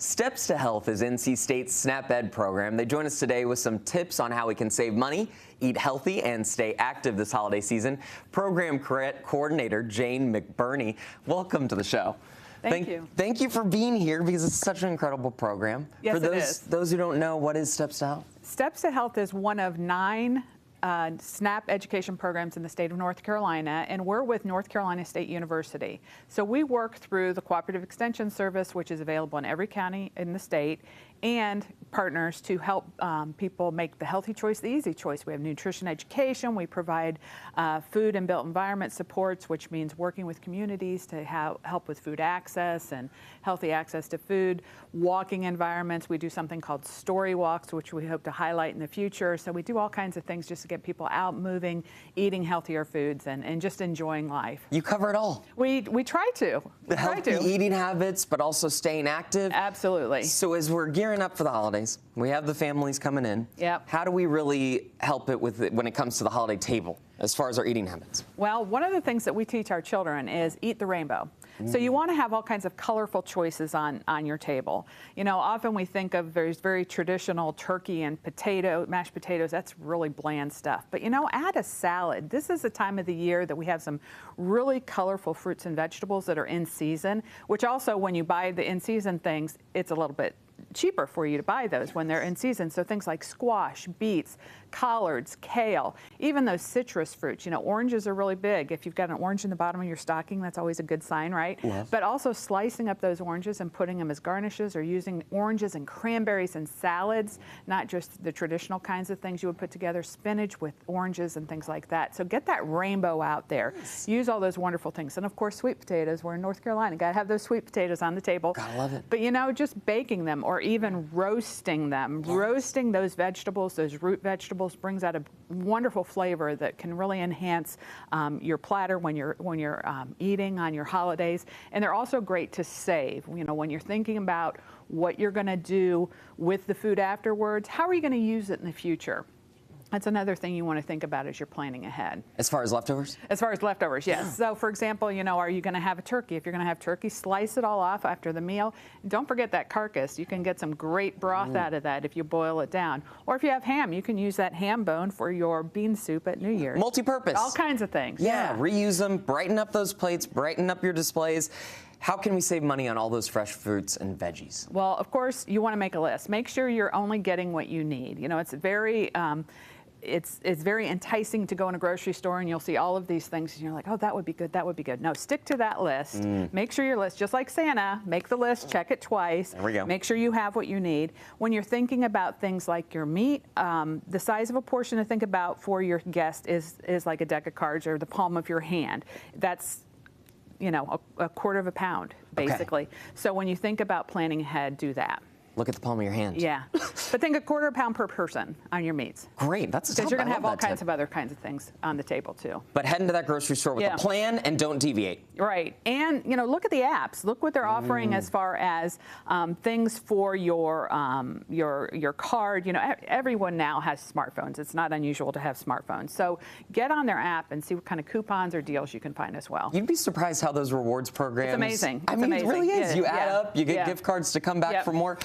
Steps to Health is NC State's SNAP Ed program. They join us today with some tips on how we can save money, eat healthy, and stay active this holiday season. Program Coordinator Jayne McBurney, welcome to the show. Thank you. Thank you for being here because it's such an incredible program. Yes, For those who don't know, what is Steps to Health? Steps to Health is one of 9 SNAP education programs in the state of North Carolina, and we're with North Carolina State University. So we work through the Cooperative Extension Service, which is available in every county in the state, and partners to help people make the healthy choice the easy choice. We have nutrition education. We provide food and built environment supports, which means working with communities to help with food access and healthy access to food. Walking environments. We do something called story walks, which we hope to highlight in the future. So we do all kinds of things just to get people out moving, eating healthier foods, and just enjoying life. You cover it all. We try to. The healthy eating habits, but also staying active. Absolutely. So as we're gearing up for the holidays, we have the families coming in. Yep. How do we really help it when it comes to the holiday table as far as our eating habits? Well, one of the things that we teach our children is eat the rainbow. So you want to have all kinds of colorful choices on your table. You know, often we think of very traditional turkey and mashed potatoes. That's really bland stuff. But you know, add a salad. This is the time of the year that we have some really colorful fruits and vegetables that are in season, which also when you buy the in season things, it's a little bit cheaper for you to buy those when they're in season. So things like squash, beets, collards, kale, even those citrus fruits. You know, oranges are really big. If you've got an orange in the bottom of your stocking, that's always a good sign, right? Yes. But also slicing up those oranges and putting them as garnishes, or using oranges and cranberries in salads, not just the traditional kinds of things you would put together, spinach with oranges and things like that. So get that rainbow out there. Yes. Use all those wonderful things. And of course, sweet potatoes. We're in North Carolina. Got to have those sweet potatoes on the table. Gotta love it. But you know, just baking them or even roasting them. Yes. Roasting those vegetables, those root vegetables, brings out a wonderful flavor that can really enhance your platter when you're eating on your holidays. And they're also great to save. You know, when you're thinking about what you're going to do with the food afterwards, how are you going to use it in the future? That's another thing you want to think about as you're planning ahead. As far as leftovers? As far as leftovers, yes. Yeah. So, for example, you know, are you going to have a turkey? If you're going to have turkey, slice it all off after the meal. Don't forget that carcass. You can get some great broth out of that if you boil it down. Or if you have ham, you can use that ham bone for your bean soup at New Year's. Multi-purpose. All kinds of things. Yeah, reuse them, brighten up those plates, brighten up your displays. How can we save money on all those fresh fruits and veggies? Well, of course, you want to make a list. Make sure you're only getting what you need. You know, it's very... It's very enticing to go in a grocery store and you'll see all of these things and you're like, oh, that would be good, that would be good. No, stick to that list. Make sure your list, just like Santa, make the list, check it twice. There we go. Make sure you have what you need. When you're thinking about things like your meat, the size of a portion to think about for your guest is like a deck of cards or the palm of your hand. That's, you know, a quarter of a pound, basically. Okay. So when you think about planning ahead, do that. Look at the palm of your hand. Yeah. But think a quarter of a pound per person on your meats. Great. That's a because you're going to have all kinds of other kinds of things on the table, too. But head into that grocery store with a plan and don't deviate. Right. And, you know, look at the apps. Look what they're offering as far as things for your card. You know, everyone now has smartphones. It's not unusual to have smartphones. So get on their app and see what kind of coupons or deals you can find as well. You'd be surprised how those rewards programs... It's amazing. I mean, it really is. You add up, you get gift cards to come back for more.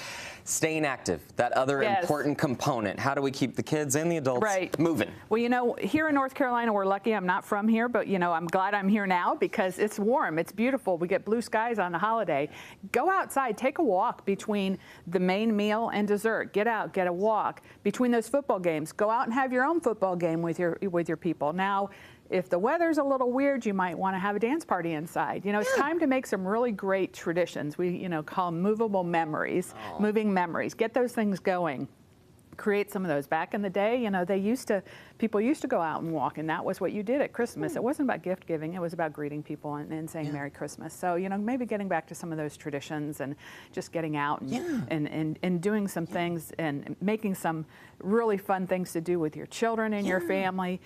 Staying active, that other important component. How do we keep the kids and the adults moving? Well, you know, here in North Carolina, we're lucky. I'm not from here, but, you know, I'm glad I'm here now because it's warm. It's beautiful. We get blue skies on the holiday. Go outside. Take a walk between the main meal and dessert. Get out. Get a walk. Between those football games, go out and have your own football game with your people. Now, if the weather's a little weird, you might want to have a dance party inside. You know, it's time to make some really great traditions. We, you know, call them movable memories, moving memories. Get those things going. Create some of those. Back in the day, you know, people used to go out and walk, and that was what you did at Christmas. It wasn't about gift giving. It was about greeting people and saying Merry Christmas. So, you know, maybe getting back to some of those traditions and just getting out and doing some things and making some really fun things to do with your children and your family.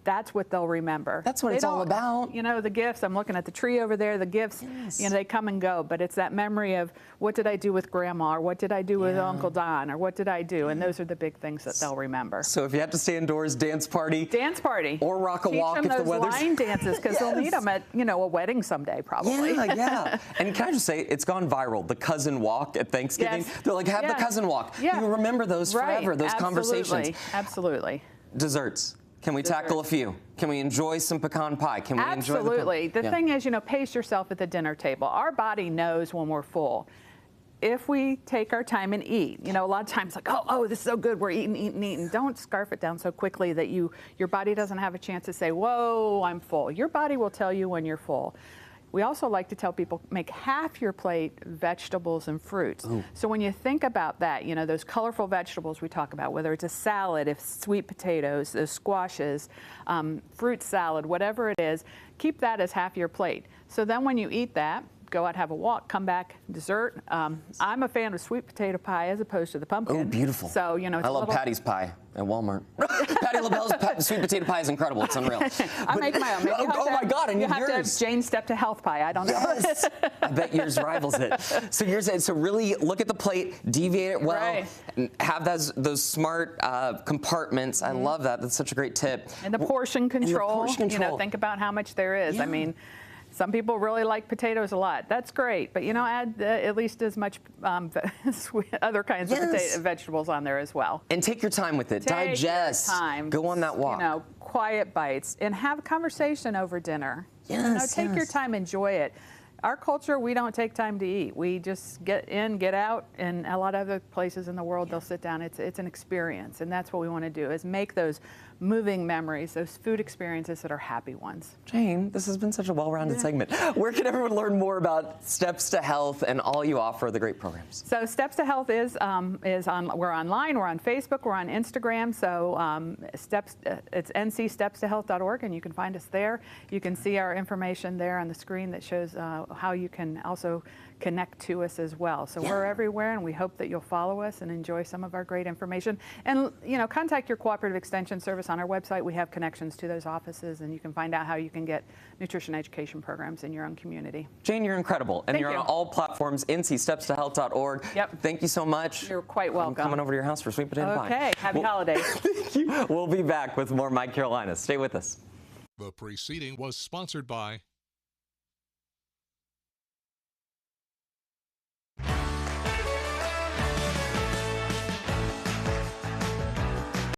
that's what they'll remember. That's what They it's all don't- about. You know, the gifts, I'm looking at the tree over there, the gifts, Yes. you know, they come and go, but it's that memory of what did I do with Grandma, or what did I do with Uncle Don, or what did I do? And those are the big things that they'll remember. So if you have to stay indoors, dance party. Dance party. Or rock a Teach walk them if the those weather's... line dances, because they'll need them at, you know, a wedding someday, probably. Yeah. And can I just say, it's gone viral. The cousin walk at Thanksgiving. Yes. They're like, have the Yeah. cousin walk. Yeah. You remember those forever, those conversations. Absolutely. Desserts. Can we tackle a few? Can we enjoy some pecan pie? Can we enjoy Absolutely. The thing is, you know, pace yourself at the dinner table. Our body knows when we're full. If we take our time and eat, you know, a lot of times like, oh, this is so good, we're eating. Don't scarf it down so quickly that your body doesn't have a chance to say, whoa, I'm full. Your body will tell you when you're full. We also like to tell people, make half your plate vegetables and fruits. Ooh. So when you think about that, you know, those colorful vegetables we talk about, whether it's a salad, if sweet potatoes, those squashes, fruit salad, whatever it is, keep that as half your plate. So then when you eat that, go out, have a walk, come back, dessert. I'm a fan of sweet potato pie as opposed to the pumpkin. Oh, beautiful. So, you know, it's I love Patty's pie at Walmart. Patty LaBelle's sweet potato pie is incredible. It's unreal. I make my own. Maybe my God, and you have yours. to have Jayne Step to Health pie. I don't know. Yes. I bet yours rivals it. So really look at the plate, deviate it well, Right. and have those smart compartments. I love that. That's such a great tip. And the portion control. You know, think about how much there is. Yeah. I mean, some people really like potatoes a lot. That's great, but you know, add at least as much other kinds of vegetables on there as well. And take your time with it. Digest. Your time. Go on that walk. You know, quiet bites and have a conversation over dinner. Yes, you know, take your time, enjoy it. Our culture, we don't take time to eat. We just get in, get out, and a lot of other places in the world, they'll sit down. It's an experience, and that's what we want to do, is make those moving memories, those food experiences that are happy ones. Jayne, this has been such a well-rounded segment. Where can everyone learn more about Steps to Health and all you offer, the great programs? So Steps to Health is on. We're online. We're on Facebook. We're on Instagram. So it's ncstepstohealth.org, and you can find us there. You can see our information there on the screen that shows how you can also connect to us as well. So we're everywhere, and we hope that you'll follow us and enjoy some of our great information. And you know, contact your cooperative extension service on our website. We have connections to those offices, and you can find out how you can get nutrition education programs in your own community. Jayne, you're incredible, and you're you. on all platforms. ncstepstohealth.org. Yep. Thank you so much. You're quite welcome. I'm coming over to your house for sweet potato pie. Okay. Happy holidays. Thank you. We'll be back with more My Carolina. Stay with us. The preceding was sponsored by